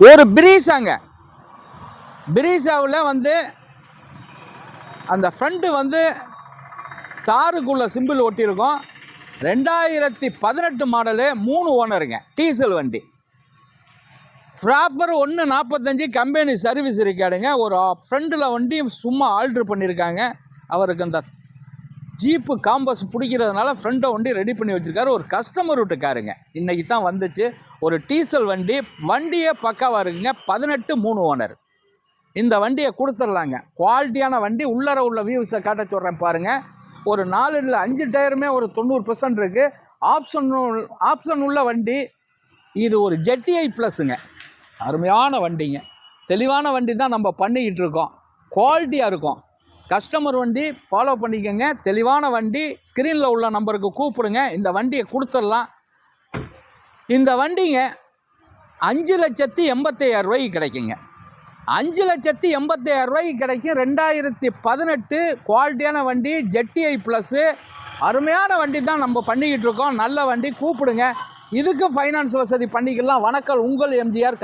ஒரு பிரீஸாவில் வந்து அந்த ஃப்ரண்ட்டு வந்து தாருக்குள்ள சிம்பிள் ஒட்டியிருக்கோம். 2018 மாடலு, 3 ஓனருங்க, டீசல் வண்டி. ப்ராப்பர் 145 கம்பெனி சர்வீஸ் இருக்காடுங்க. ஒரு ஃப்ரண்டில் வண்டி சும்மா ஆல்ட்ரு பண்ணியிருக்காங்க. அவருக்கு அந்த ஜீப்பு காம்பஸ் பிடிக்கிறதுனால ஃப்ரண்ட்டை வண்டி ரெடி பண்ணி வச்சுருக்காரு. ஒரு கஸ்டமர் விட்டுக்காருங்க, இன்றைக்கி தான் வந்துச்சு. ஒரு டீசல் வண்டி, வண்டியே பக்காவாக இருக்குங்க. 18 3 ஓனர். இந்த வண்டியை கொடுத்துடலாங்க. குவாலிட்டியான வண்டி. உள்ளர உள்ள வியூஸை காட்ட சொல்கிறேன் பாருங்கள். ஒரு 4 இல்லை 5 டயருமே ஒரு 90% இருக்குது. ஆப்ஷன் உள்ள வண்டி. இது ஒரு ஜெட்டிஐ ப்ளஸ்ஸுங்க. அருமையான வண்டிங்க. தெளிவான வண்டி தான் நம்ம பண்ணிக்கிட்டு இருக்கோம். குவாலிட்டியாக இருக்கும். கஸ்டமர் வண்டி ஃபாலோ பண்ணிக்கோங்க. தெளிவான வண்டி. ஸ்க்ரீனில் உள்ள நம்பருக்கு கூப்பிடுங்க. இந்த வண்டியை கொடுத்துடலாம். இந்த வண்டிங்க 5,85,000 ரூபாய்க்கு கிடைக்குங்க. 5,85,000 ரூபாய்க்கு கிடைக்கும். 2018 குவாலிட்டியான வண்டி, ஜெட்டிஐ ப்ளஸ்ஸு. அருமையான வண்டி தான் நம்ம பண்ணிக்கிட்டு இருக்கோம். நல்ல வண்டி. கூப்பிடுங்க. இதுக்கு ஃபைனான்ஸ் வசதி பண்ணிக்கலாம். வணக்கம், உங்கள் எம்ஜிஆர்.